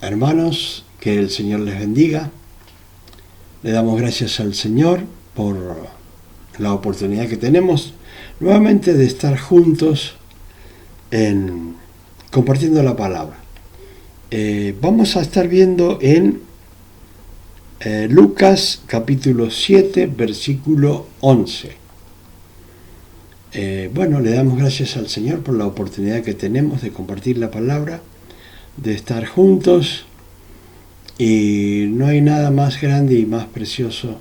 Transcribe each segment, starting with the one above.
Hermanos, que el Señor les bendiga. Le damos gracias al Señor por la oportunidad que tenemos nuevamente de estar juntos compartiendo la palabra. Vamos a estar viendo en Lucas capítulo 7, versículo 11. Le damos gracias al Señor por la oportunidad que tenemos de compartir la palabra, de estar juntos, y no hay nada más grande y más precioso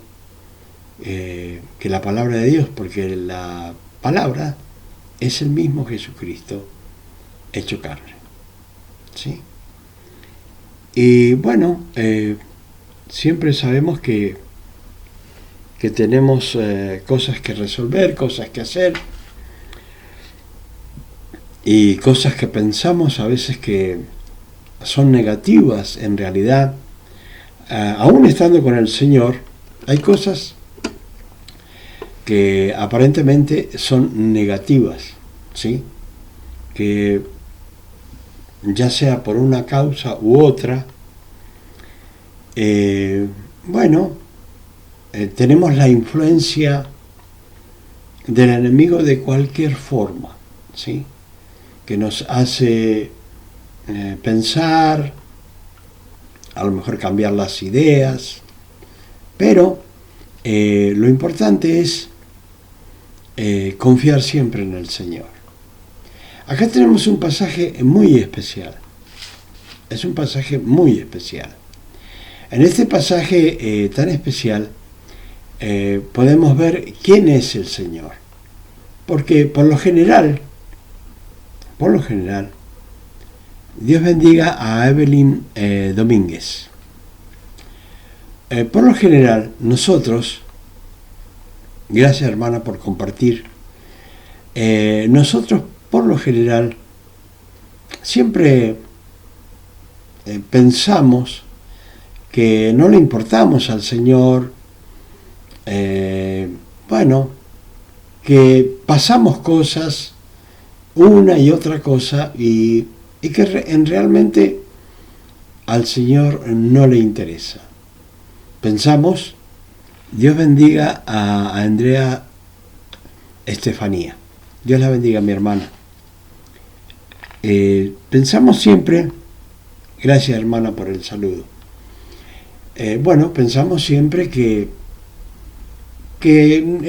que la palabra de Dios, porque la palabra es el mismo Jesucristo hecho carne, ¿sí? Y siempre sabemos que tenemos cosas que resolver, cosas que hacer, y cosas que pensamos a veces que son negativas. En realidad, aún estando con el Señor, hay cosas que aparentemente son negativas, ¿sí? Que ya sea por una causa u otra, tenemos la influencia del enemigo de cualquier forma, ¿sí? Que nos hace pensar, a lo mejor cambiar las ideas, pero lo importante es confiar siempre en el Señor. Acá tenemos un pasaje muy especial. Es un pasaje muy especial. En este pasaje tan especial podemos ver quién es el Señor. Porque por lo general, Dios bendiga a Evelyn Domínguez. Por lo general, nosotros, gracias hermana por compartir, nosotros por lo general siempre pensamos que no le importamos al Señor, que pasamos cosas, una y otra cosa, y que realmente al Señor no le interesa. Pensamos, Dios bendiga a Andrea Estefanía. Dios la bendiga, mi hermana. Pensamos siempre, gracias hermana por el saludo. Pensamos siempre que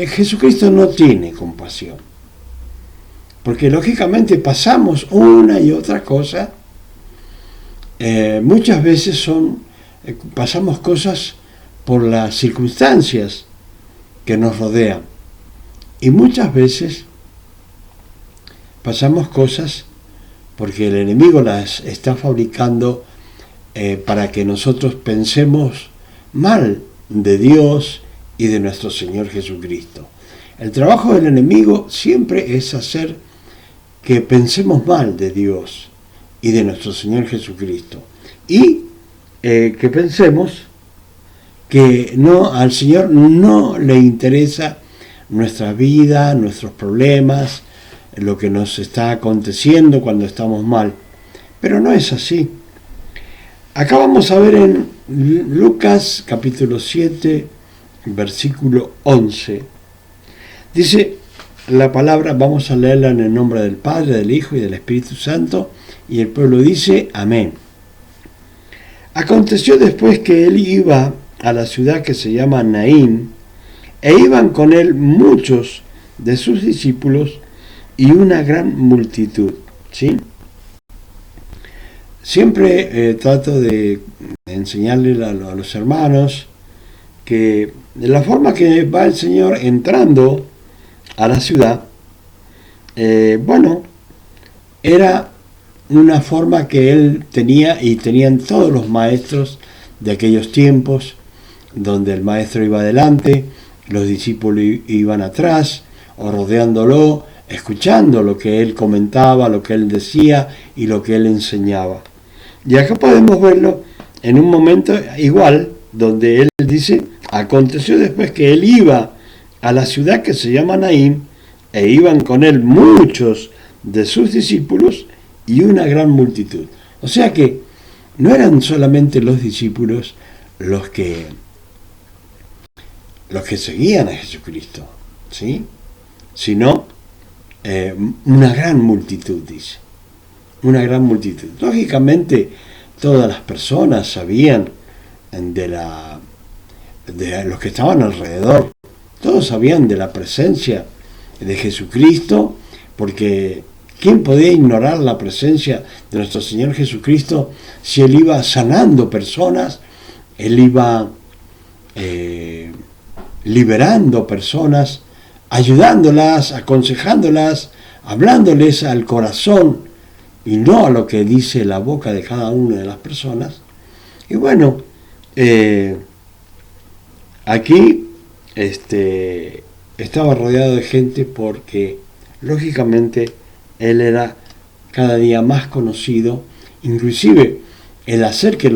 Jesucristo no tiene compasión. Porque lógicamente pasamos una y otra cosa. Muchas veces pasamos cosas por las circunstancias que nos rodean. Y muchas veces pasamos cosas porque el enemigo las está fabricando para que nosotros pensemos mal de Dios y de nuestro Señor Jesucristo. El trabajo del enemigo siempre es hacer que pensemos mal de Dios y de nuestro Señor Jesucristo, y que pensemos que al Señor no le interesa nuestra vida, nuestros problemas, lo que nos está aconteciendo cuando estamos mal. Pero no es así. Acá vamos a ver en Lucas capítulo 7, versículo 11. Dice la palabra, vamos a leerla en el nombre del Padre, del Hijo y del Espíritu Santo, y el pueblo dice, amén. Aconteció después que él iba a la ciudad que se llama Naín, e iban con él muchos de sus discípulos y una gran multitud, ¿sí? Siempre trato de enseñarle a los hermanos que de la forma que va el Señor entrando a la ciudad, era una forma que él tenía y tenían todos los maestros de aquellos tiempos, donde el maestro iba adelante, los discípulos iban atrás o rodeándolo, escuchando lo que él comentaba, lo que él decía y lo que él enseñaba. Y acá podemos verlo en un momento igual, donde él dice, aconteció después que él iba a la ciudad que se llama Naín, e iban con él muchos de sus discípulos y una gran multitud. O sea que no eran solamente los discípulos los que seguían a Jesucristo, ¿sí? Sino una gran multitud, dice. Una gran multitud. Lógicamente, todas las personas sabían de los que estaban alrededor. Todos sabían de la presencia de Jesucristo, porque ¿quién podía ignorar la presencia de nuestro Señor Jesucristo si Él iba sanando personas, Él iba liberando personas, ayudándolas, aconsejándolas, hablándoles al corazón y no a lo que dice la boca de cada una de las personas? Y bueno, aquí estaba rodeado de gente porque lógicamente él era cada día más conocido. Inclusive el hacer que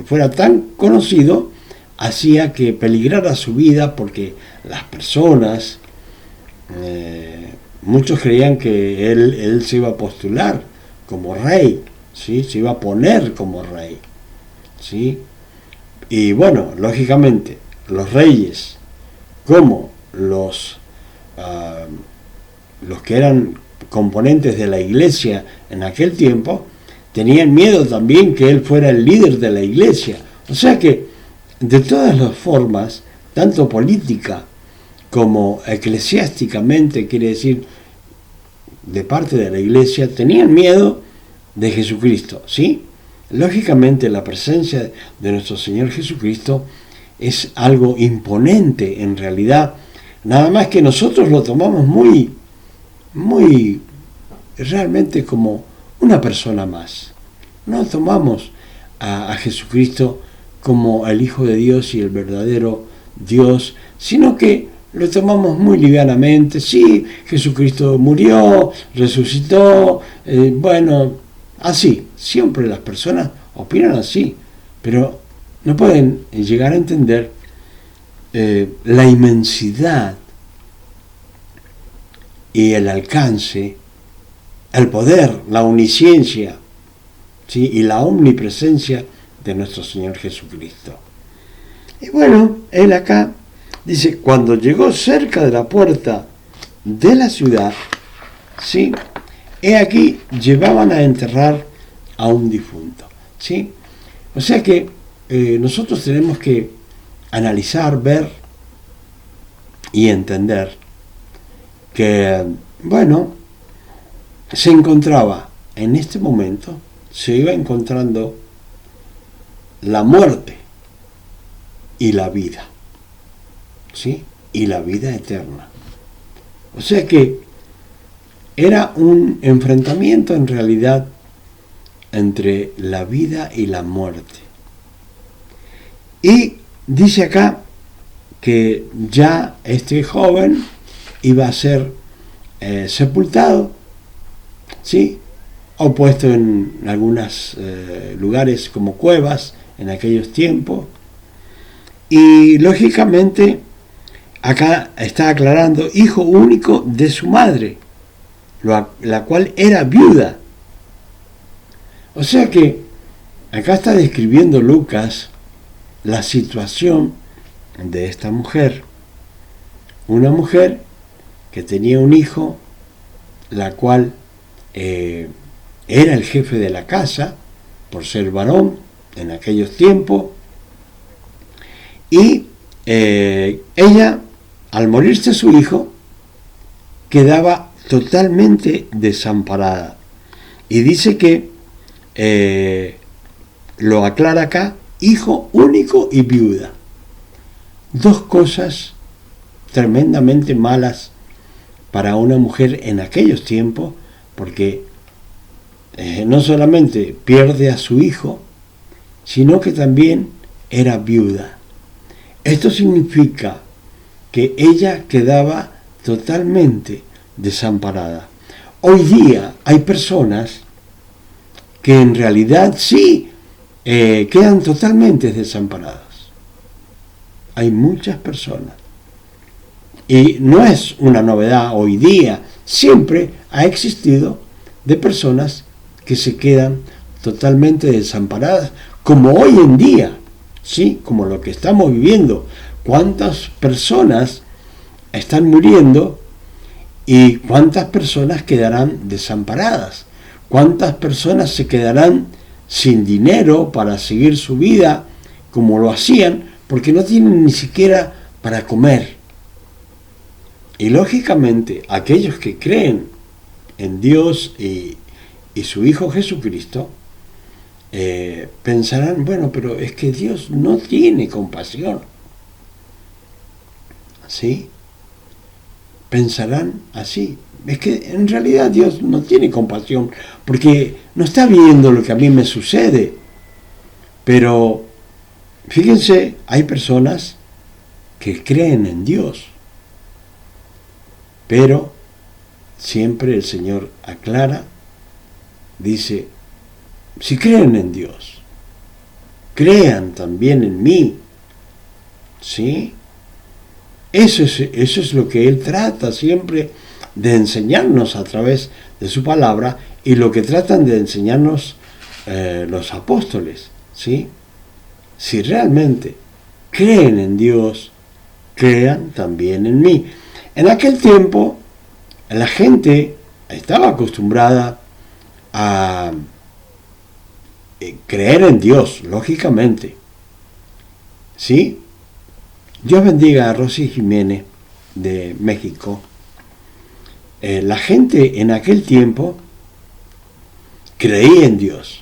fuera tan conocido hacía que peligrara su vida, porque las personas, muchos creían que él se iba a postular como rey, ¿sí? Se iba a poner como rey, ¿sí? Y bueno, lógicamente los reyes, como los que eran componentes de la iglesia en aquel tiempo, tenían miedo también que él fuera el líder de la iglesia. O sea que de todas las formas, tanto política como eclesiásticamente, quiere decir de parte de la iglesia, tenían miedo de Jesucristo, ¿sí? Lógicamente la presencia de nuestro Señor Jesucristo es algo imponente en realidad, nada más que nosotros lo tomamos muy realmente como una persona más. No tomamos a Jesucristo como el Hijo de Dios y el verdadero Dios, sino que lo tomamos muy livianamente. Sí, Jesucristo murió, resucitó, bueno, así. Siempre las personas opinan así, pero no pueden llegar a entender la inmensidad y el alcance, el poder, la omnisciencia, ¿sí? Y la omnipresencia de nuestro Señor Jesucristo. Y bueno, él acá dice, cuando llegó cerca de la puerta de la ciudad, ¿sí? He aquí llevaban a enterrar a un difunto, ¿sí? O sea que nosotros tenemos que analizar, ver y entender que, bueno, se encontraba en este momento, se iba encontrando la muerte y la vida, ¿sí? Y la vida eterna. O sea que era un enfrentamiento en realidad entre la vida y la muerte. Y dice acá que ya este joven iba a ser sepultado, ¿sí? O puesto en algunos lugares como cuevas en aquellos tiempos. Y lógicamente acá está aclarando, hijo único de su madre, la cual era viuda. O sea que acá está describiendo Lucas la situación de esta mujer. Una mujer que tenía un hijo, la cual era el jefe de la casa, por ser varón en aquellos tiempos, y ella, al morirse su hijo, quedaba totalmente desamparada. Y dice que, lo aclara acá, hijo único y viuda. Dos cosas tremendamente malas para una mujer en aquellos tiempos, porque no solamente pierde a su hijo, sino que también era viuda. Esto significa que ella quedaba totalmente desamparada. Hoy día hay personas que en realidad sí quedan totalmente desamparadas. Hay muchas personas. Y no es una novedad hoy día, siempre ha existido de personas que se quedan totalmente desamparadas, como hoy en día, ¿sí? Como lo que estamos viviendo. ¿Cuántas personas están muriendo y cuántas personas quedarán desamparadas? ¿Cuántas personas se quedarán sin dinero para seguir su vida como lo hacían porque no tienen ni siquiera para comer? Y lógicamente aquellos que creen en Dios y su Hijo Jesucristo pensarán, bueno, pero es que Dios no tiene compasión, ¿sí? Pensarán así. Es que en realidad Dios no tiene compasión porque no está viendo lo que a mí me sucede. Pero fíjense, hay personas que creen en Dios, pero siempre el Señor aclara, dice, si creen en Dios, crean también en mí, ¿sí? Eso es lo que Él trata siempre de enseñarnos a través de su palabra y lo que tratan de enseñarnos los apóstoles, ¿sí? Si realmente creen en Dios, crean también en mí. En aquel tiempo, la gente estaba acostumbrada a creer en Dios, lógicamente, ¿sí? Dios bendiga a Rosy Jiménez de México. La gente en aquel tiempo creía en Dios.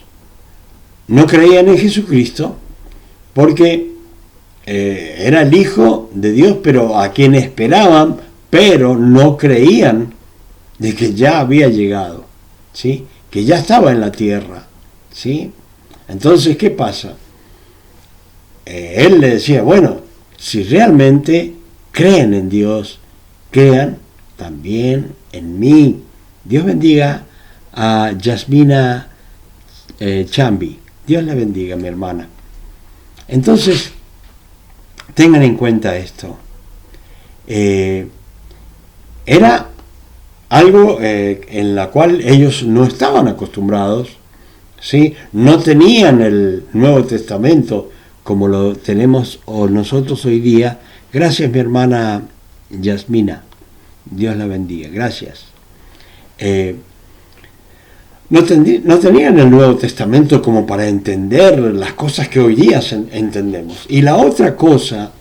No creían en Jesucristo porque era el Hijo de Dios, pero a quien esperaban, pero no creían de que ya había llegado, ¿sí? Que ya estaba en la tierra, ¿sí? Entonces, ¿qué pasa? Él le decía, bueno, si realmente creen en Dios, crean también en mí. Dios bendiga a Yasmina Chambi. Dios la bendiga, mi hermana. Entonces, tengan en cuenta esto. Era algo en la cual ellos no estaban acostumbrados, ¿sí? No tenían el Nuevo Testamento como lo tenemos nosotros hoy día. Gracias, mi hermana Yasmina. Dios la bendiga. Gracias. No tenían el Nuevo Testamento como para entender las cosas que hoy día entendemos. Y la otra cosa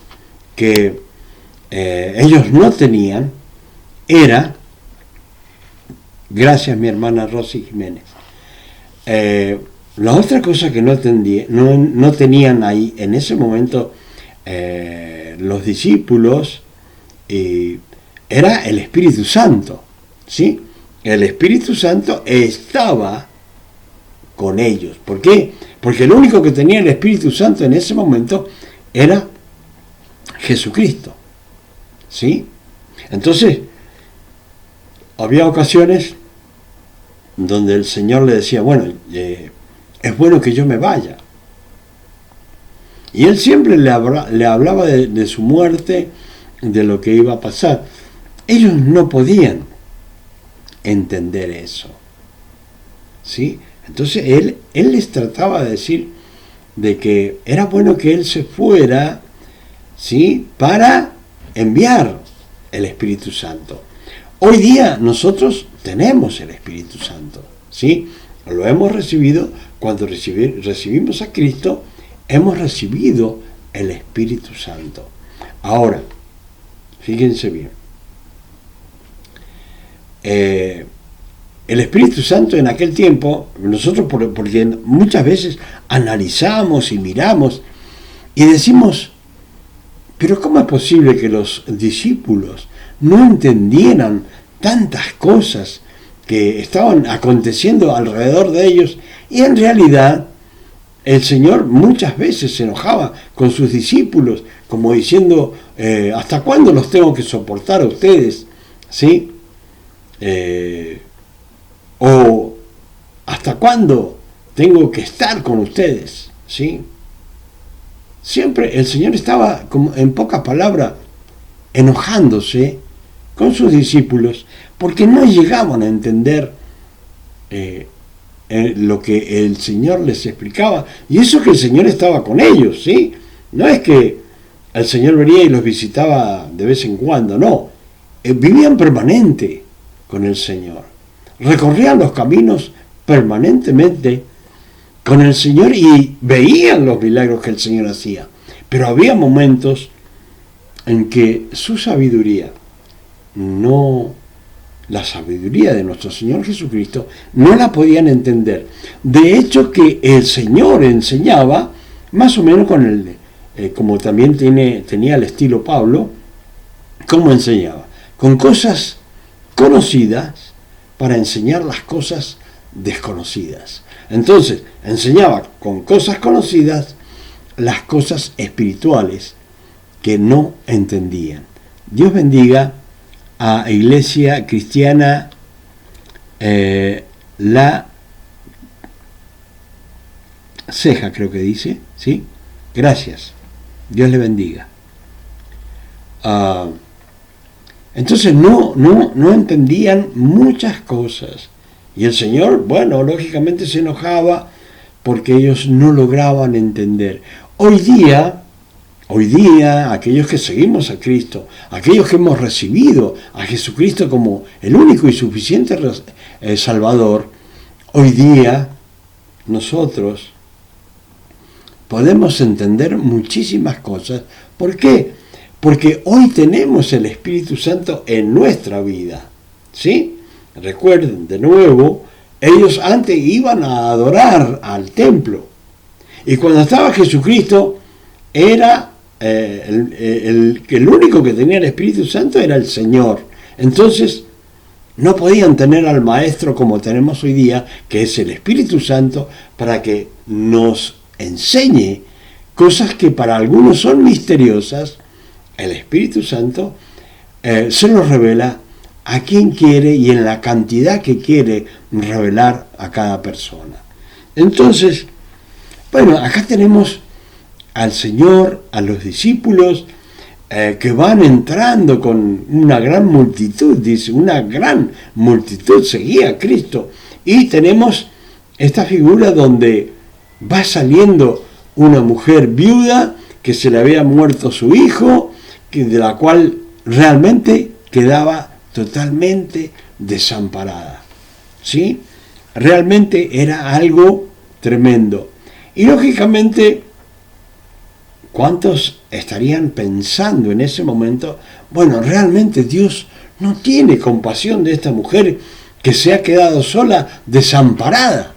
que ellos no tenían era, gracias mi hermana Rosy Jiménez, la otra cosa que no tenían ahí en ese momento los discípulos era el Espíritu Santo, ¿sí? El Espíritu Santo estaba con ellos. ¿Por qué? Porque el único que tenía el Espíritu Santo en ese momento era Jesucristo, ¿sí? Entonces, había ocasiones donde el Señor le decía, bueno, es bueno que yo me vaya. Y Él siempre le hablaba de su muerte, de lo que iba a pasar. Ellos no podían entender eso, ¿sí? Entonces Él les trataba de decir de que era bueno que Él se fuera, ¿sí? Para enviar el Espíritu Santo. Hoy día nosotros tenemos el Espíritu Santo, ¿sí? Lo hemos recibido. Cuando recibimos a Cristo, hemos recibido el Espíritu Santo. Ahora, fíjense bien. El Espíritu Santo en aquel tiempo, nosotros porque muchas veces analizamos y miramos y decimos, pero ¿cómo es posible que los discípulos no entendieran tantas cosas que estaban aconteciendo alrededor de ellos? Y en realidad el Señor muchas veces se enojaba con sus discípulos, como diciendo, ¿hasta cuándo los tengo que soportar a ustedes? ¿Sí? O ¿hasta cuándo tengo que estar con ustedes? ¿Sí? Siempre el Señor estaba, como en pocas palabras, enojándose con sus discípulos porque no llegaban a entender lo que el Señor les explicaba. Y eso que el Señor estaba con ellos, ¿sí? No es que el Señor venía y los visitaba de vez en cuando, no. Vivían permanente con el Señor. Recorrían los caminos permanentemente con el Señor y veían los milagros que el Señor hacía. Pero había momentos en que su sabiduría, la sabiduría de nuestro Señor Jesucristo, no la podían entender. De hecho, que el Señor enseñaba más o menos con como también tenía el estilo Pablo. ¿Cómo enseñaba? Con cosas conocidas para enseñar las cosas desconocidas. Entonces, enseñaba con cosas conocidas las cosas espirituales que no entendían. Dios bendiga a Iglesia Cristiana La Ceja, creo que dice, ¿sí? Gracias. Dios le bendiga. Entonces no entendían muchas cosas. Y el Señor, bueno, lógicamente se enojaba porque ellos no lograban entender. Hoy día, aquellos que seguimos a Cristo, aquellos que hemos recibido a Jesucristo como el único y suficiente Salvador, hoy día nosotros podemos entender muchísimas cosas. ¿Por qué? Porque hoy tenemos el Espíritu Santo en nuestra vida, ¿sí? Recuerden, de nuevo, ellos antes iban a adorar al templo. Y cuando estaba Jesucristo, era el único que tenía el Espíritu Santo era el Señor. Entonces, no podían tener al Maestro como tenemos hoy día, que es el Espíritu Santo, para que nos enseñe cosas que para algunos son misteriosas. El Espíritu Santo se nos revela a quien quiere y en la cantidad que quiere revelar a cada persona. Entonces, bueno, acá tenemos al Señor, a los discípulos que van entrando con una gran multitud, dice, una gran multitud seguía a Cristo. Y tenemos esta figura donde va saliendo una mujer viuda que se le había muerto su hijo, de la cual realmente quedaba totalmente desamparada, ¿sí? Realmente era algo tremendo. Y lógicamente, ¿cuántos estarían pensando en ese momento? Bueno, realmente Dios no tiene compasión de esta mujer que se ha quedado sola, desamparada.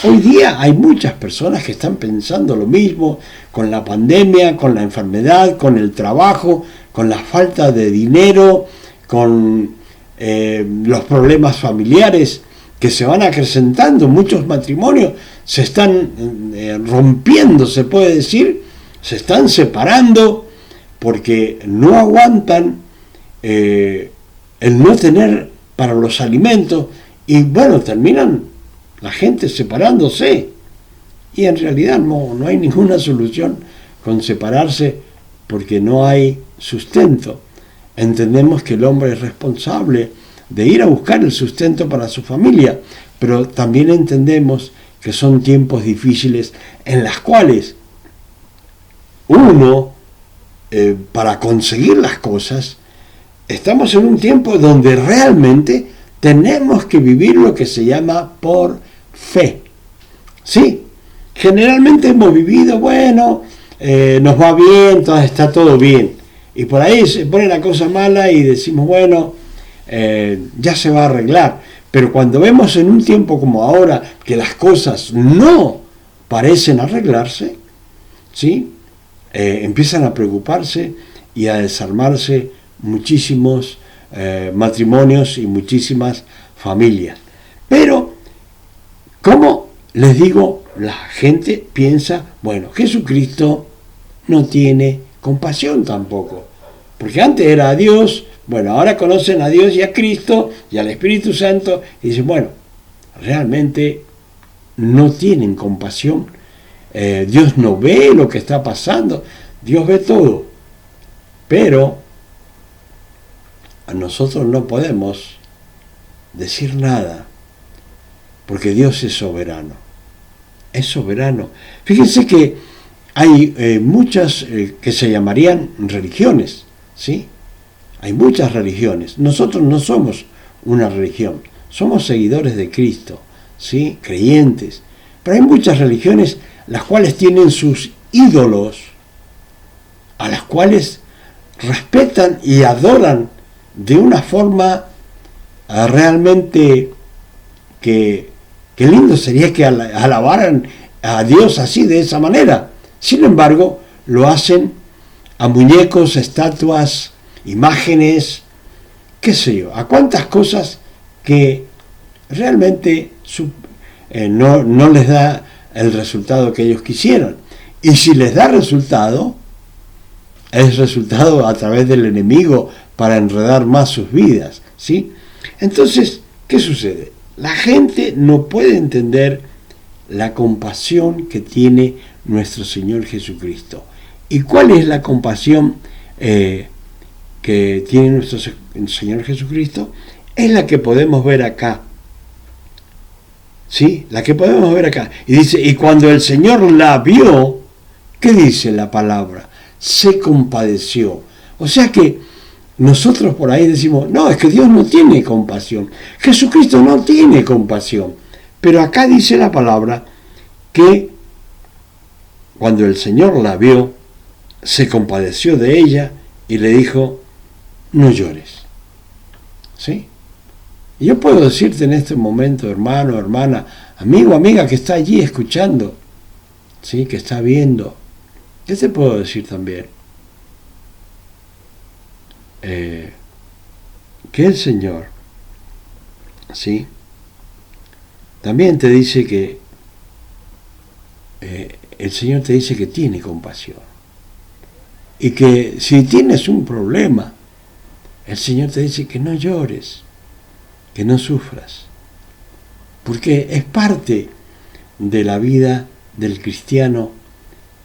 Hoy día hay muchas personas que están pensando lo mismo con la pandemia, con la enfermedad, con el trabajo, con la falta de dinero, con los problemas familiares que se van acrecentando. Muchos matrimonios se están rompiendo, se puede decir, se están separando porque no aguantan el no tener para los alimentos y bueno, terminan la gente separándose. Y en realidad no hay ninguna solución con separarse porque no hay sustento. Entendemos que el hombre es responsable de ir a buscar el sustento para su familia, pero también entendemos que son tiempos difíciles en las cuales uno, para conseguir las cosas, estamos en un tiempo donde realmente tenemos que vivir lo que se llama por fe. Sí, generalmente hemos vivido, bueno, nos va bien, está todo bien. Y por ahí se pone la cosa mala y decimos, bueno, ya se va a arreglar. Pero cuando vemos en un tiempo como ahora que las cosas no parecen arreglarse, ¿sí? Empiezan a preocuparse y a desarmarse muchísimos matrimonios y muchísimas familias. Pero, como les digo, la gente piensa, bueno, Jesucristo no tiene compasión tampoco, porque antes era a Dios, bueno, ahora conocen a Dios y a Cristo y al Espíritu Santo y dicen, bueno, realmente no tienen compasión. Dios no ve lo que está pasando, Dios ve todo, pero a nosotros no podemos decir nada porque Dios es soberano. Es soberano. Fíjense que hay muchas que se llamarían religiones, ¿sí? Hay muchas religiones. Nosotros no somos una religión, somos seguidores de Cristo, ¿sí? Creyentes. Pero hay muchas religiones las cuales tienen sus ídolos, a las cuales respetan y adoran de una forma realmente que lindo sería que alabaran a Dios así, de esa manera. Sin embargo, lo hacen a muñecos, estatuas, imágenes, qué sé yo, a cuántas cosas que realmente no les da el resultado que ellos quisieran. Y si les da resultado, es resultado a través del enemigo para enredar más sus vidas, ¿sí? Entonces, ¿qué sucede? La gente no puede entender la compasión que tiene nuestro Señor Jesucristo. ¿Y cuál es la compasión que tiene nuestro Señor Jesucristo? Es la que podemos ver acá. ¿Sí? La que podemos ver acá. Y dice, y cuando el Señor la vio, ¿qué dice la palabra? Se compadeció. O sea que nosotros por ahí decimos, no, es que Dios no tiene compasión. Jesucristo no tiene compasión. Pero acá dice la palabra que cuando el Señor la vio, se compadeció de ella y le dijo, no llores. ¿Sí? Y yo puedo decirte en este momento, hermano, hermana, amigo, amiga que está allí escuchando, ¿sí? Que está viendo. ¿Qué te puedo decir también? Que el Señor, ¿sí? También te dice que el Señor te dice que tiene compasión. Y que si tienes un problema, el Señor te dice que no llores, que no sufras. Porque es parte de la vida del cristiano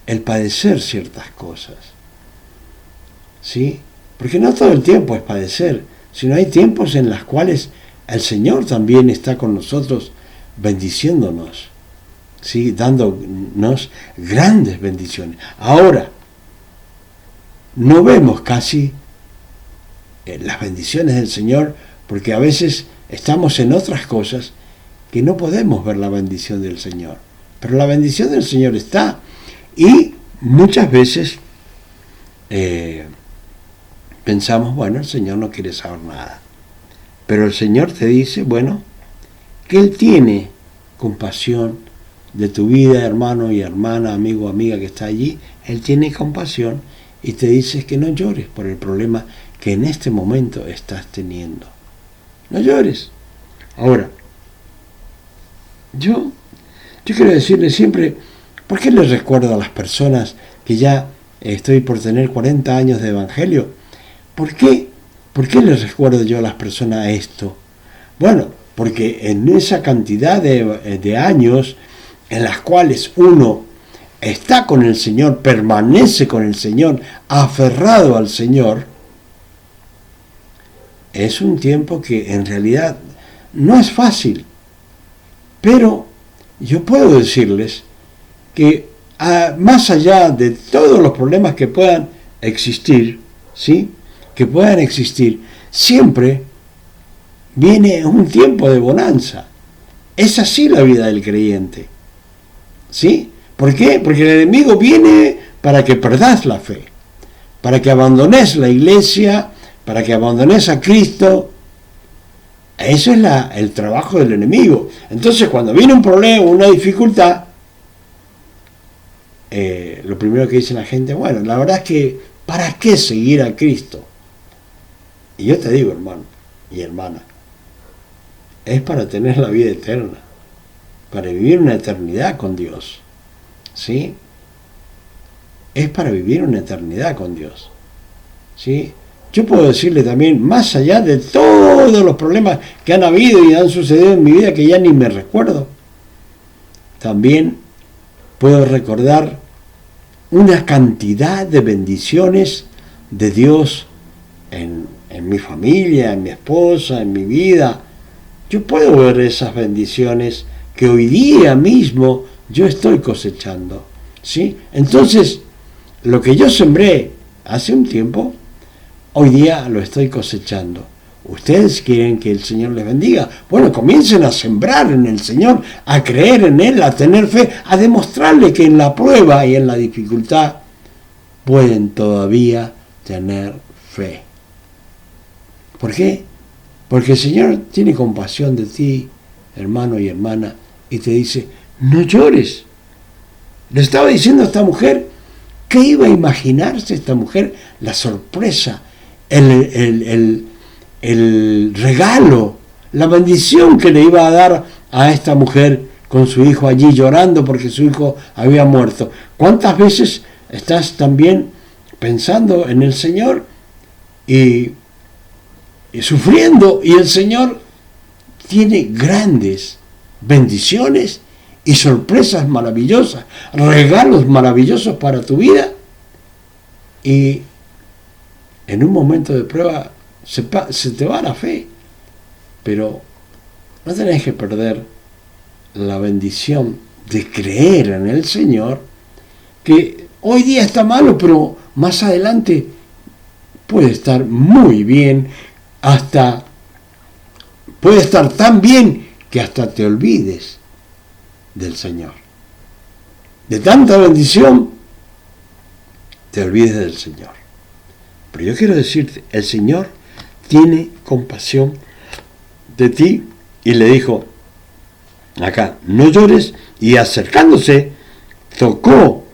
el padecer ciertas cosas. ¿Sí? Porque no todo el tiempo es padecer, sino hay tiempos en los cuales el Señor también está con nosotros bendiciéndonos, ¿sí? Dándonos grandes bendiciones. Ahora, no vemos casi las bendiciones del Señor porque a veces estamos en otras cosas que no podemos ver la bendición del Señor. Pero la bendición del Señor está, y muchas veces pensamos, bueno, el Señor no quiere saber nada. Pero el Señor te dice, bueno, que Él tiene compasión de tu vida, hermano y hermana, amigo o amiga que está allí. Él tiene compasión y te dice que no llores por el problema que en este momento estás teniendo. No llores. Ahora, yo quiero decirle siempre, ¿por qué les recuerdo a las personas que ya estoy por tener 40 años de evangelio? ¿Por qué les recuerdo yo a las personas esto? Bueno, porque en esa cantidad de años en las cuales uno está con el Señor, permanece con el Señor, aferrado al Señor, es un tiempo que en realidad no es fácil. Pero yo puedo decirles que más allá de todos los problemas que puedan existir, ¿sí? Que puedan existir, siempre viene un tiempo de bonanza. Es así la vida del creyente, ¿sí? ¿Por qué? Porque el enemigo viene para que perdás la fe, para que abandones la iglesia, para que abandones a Cristo. Eso es el trabajo del enemigo. Entonces, cuando viene un problema, una dificultad, lo primero que dice la gente, bueno, la verdad es que, ¿para qué seguir a Cristo? Y yo te digo, hermano y hermana, es para tener la vida eterna, para vivir una eternidad con Dios, ¿sí? Es para vivir una eternidad con Dios, ¿sí? Yo puedo decirle también, más allá de todos los problemas que han habido y han sucedido en mi vida que ya ni me recuerdo, también puedo recordar una cantidad de bendiciones de Dios en mi familia, en mi esposa, en mi vida. Yo puedo ver esas bendiciones que hoy día mismo yo estoy cosechando. ¿Sí? Entonces, lo que yo sembré hace un tiempo, hoy día lo estoy cosechando. ¿Ustedes quieren que el Señor les bendiga? Bueno, comiencen a sembrar en el Señor, a creer en Él, a tener fe, a demostrarle que en la prueba y en la dificultad pueden todavía tener fe. ¿Por qué? Porque el Señor tiene compasión de ti, hermano y hermana, y te dice, no llores. Le estaba diciendo a esta mujer, ¿qué iba a imaginarse esta mujer? La sorpresa, el regalo, la bendición que le iba a dar a esta mujer con su hijo allí llorando porque su hijo había muerto. ¿Cuántas veces estás también pensando en el Señor y sufriendo, y el Señor tiene grandes bendiciones y sorpresas maravillosas, regalos maravillosos para tu vida, y en un momento de prueba se te va la fe, pero no tenés que perder la bendición de creer en el Señor, que hoy día está malo, pero más adelante puede estar muy bien, hasta puede estar tan bien que hasta te olvides del Señor. De tanta bendición, te olvides del Señor. Pero yo quiero decirte, el Señor tiene compasión de ti y le dijo, acá, no llores, y acercándose, tocó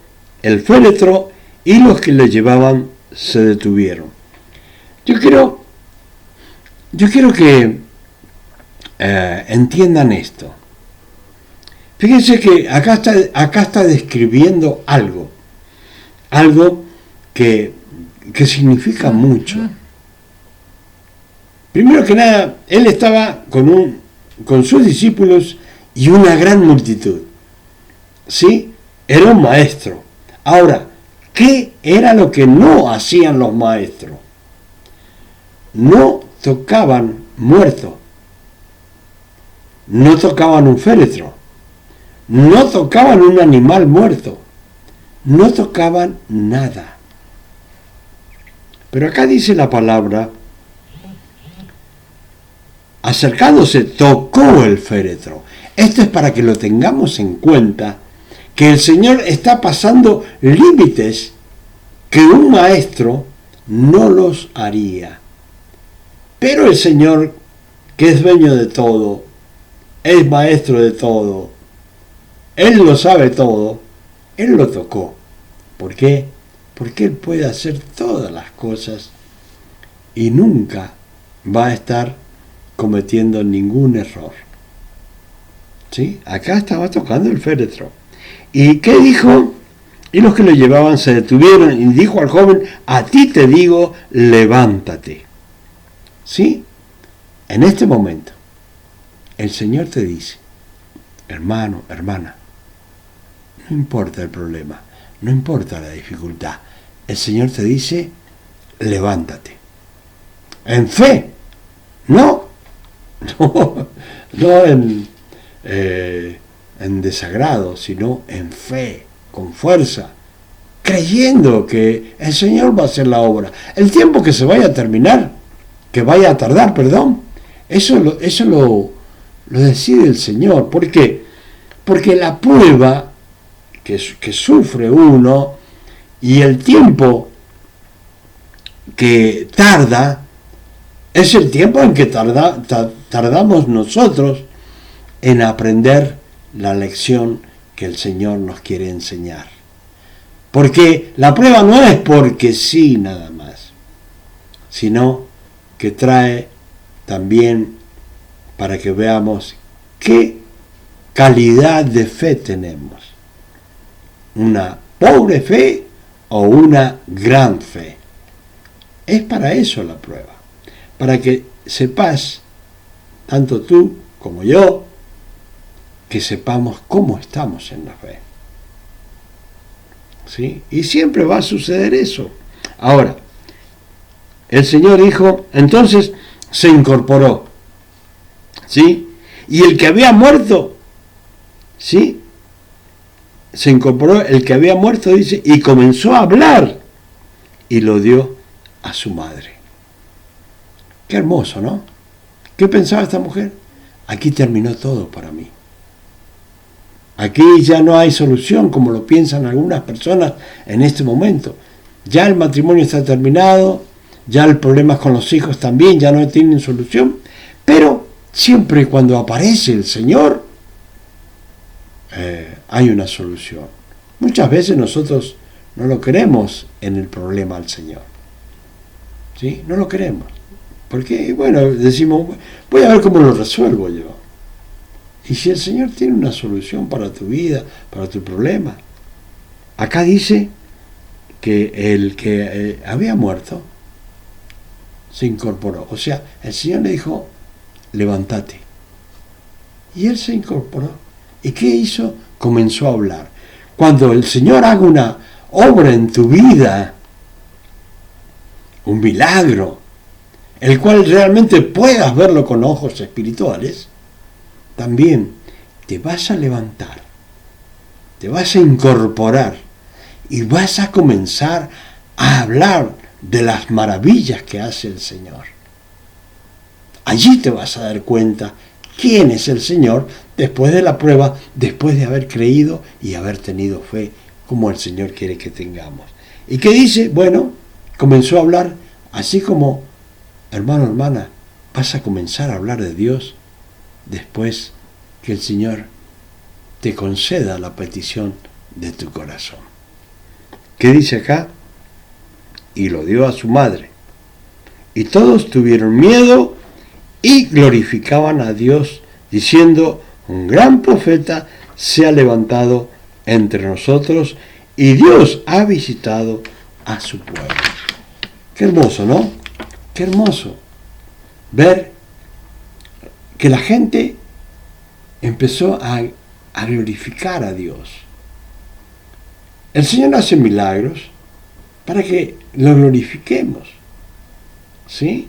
el féretro y los que le llevaban se detuvieron. Yo quiero que entiendan esto. Fíjense que acá está describiendo algo que significa mucho. Primero que nada, él estaba con sus discípulos y una gran multitud. ¿Sí? Era un maestro. Ahora, ¿qué era lo que no hacían los maestros? No tocaban muerto, no tocaban un féretro, no tocaban un animal muerto, no tocaban nada. Pero acá dice la palabra, acercándose, tocó el féretro. Esto es para que lo tengamos en cuenta, que el Señor está pasando límites que un maestro no los haría. Pero el Señor, que es dueño de todo, es maestro de todo, Él lo sabe todo, Él lo tocó. ¿Por qué? Porque Él puede hacer todas las cosas y nunca va a estar cometiendo ningún error. ¿Sí? Acá estaba tocando el féretro. ¿Y qué dijo? Y los que lo llevaban se detuvieron y dijo al joven, a ti te digo, levántate. ¿Sí? En este momento, el Señor te dice, hermano, hermana, no importa el problema, no importa la dificultad, el Señor te dice, levántate. En fe, no en desagrado, sino en fe, con fuerza, creyendo que el Señor va a hacer la obra. El tiempo que se vaya a terminar, que vaya a tardar, perdón, eso lo decide el Señor. ¿Por qué? Porque la prueba que sufre uno y el tiempo que tarda es el tiempo en que tardamos nosotros en aprender la lección que el Señor nos quiere enseñar. Porque la prueba no es porque sí nada más, sino que trae también para que veamos qué calidad de fe tenemos. Una pobre fe o una gran fe. Es para eso la prueba. Para que sepas, tanto tú como yo, que sepamos cómo estamos en la fe. ¿Sí? Y siempre va a suceder eso. Ahora, el Señor dijo, entonces se incorporó. ¿Sí? Y el que había muerto ¿sí? Se incorporó el que había muerto, dice, y comenzó a hablar y lo dio a su madre. Qué hermoso, ¿no? ¿Qué pensaba esta mujer? Aquí terminó todo para mí. Aquí ya no hay solución, como lo piensan algunas personas en este momento. Ya el matrimonio está terminado, ya el problema con los hijos también, ya no tienen solución. Pero siempre cuando aparece el Señor, hay una solución. Muchas veces nosotros no lo queremos en el problema al Señor. ¿Sí? No lo queremos. Porque, bueno, decimos, voy a ver cómo lo resuelvo yo. Y si el Señor tiene una solución para tu vida, para tu problema. Acá dice que el que había muerto se incorporó. O sea, el Señor le dijo, levántate. Y él se incorporó. ¿Y qué hizo? Comenzó a hablar. Cuando el Señor haga una obra en tu vida, un milagro, el cual realmente puedas verlo con ojos espirituales, también te vas a levantar, te vas a incorporar y vas a comenzar a hablar de las maravillas que hace el Señor. Allí te vas a dar cuenta quién es el Señor después de la prueba, después de haber creído y haber tenido fe, como el Señor quiere que tengamos. ¿Y qué dice? Bueno, comenzó a hablar, así como, hermano, hermana, vas a comenzar a hablar de Dios después que el Señor te conceda la petición de tu corazón. ¿Qué dice acá? Y lo dio a su madre. Y todos tuvieron miedo y glorificaban a Dios, diciendo, un gran profeta se ha levantado entre nosotros y Dios ha visitado a su pueblo. Qué hermoso, ¿no? Qué hermoso ver que la gente empezó a glorificar a Dios. El Señor hace milagros para que lo glorifiquemos, ¿sí?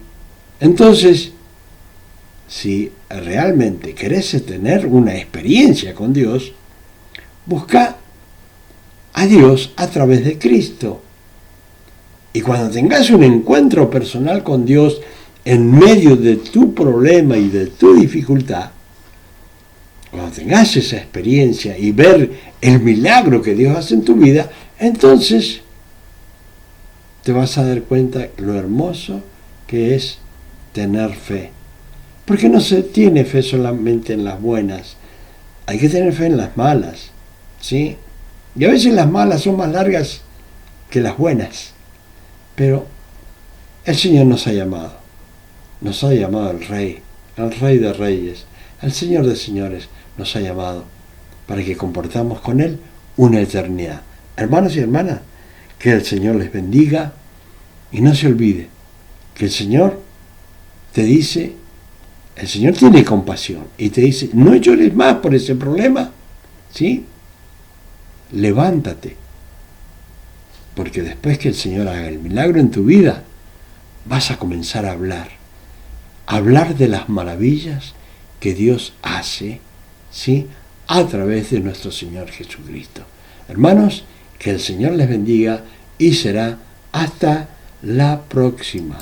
Entonces, si realmente querés tener una experiencia con Dios, busca a Dios a través de Cristo. Y cuando tengas un encuentro personal con Dios en medio de tu problema y de tu dificultad, cuando tengas esa experiencia y ver el milagro que Dios hace en tu vida, entonces te vas a dar cuenta lo hermoso que es tener fe. Porque no se tiene fe solamente en las buenas, hay que tener fe en las malas, ¿sí? Y a veces las malas son más largas que las buenas, pero el Señor nos ha llamado el Rey de Reyes, el Señor de Señores nos ha llamado para que compartamos con Él una eternidad. Hermanos y hermanas, que el Señor les bendiga y no se olvide que el Señor te dice, el Señor tiene compasión y te dice, no llores más por ese problema, ¿sí? Levántate, porque después que el Señor haga el milagro en tu vida, vas a comenzar a hablar de las maravillas que Dios hace, ¿sí? A través de nuestro Señor Jesucristo. Hermanos, que el Señor les bendiga y será hasta la próxima.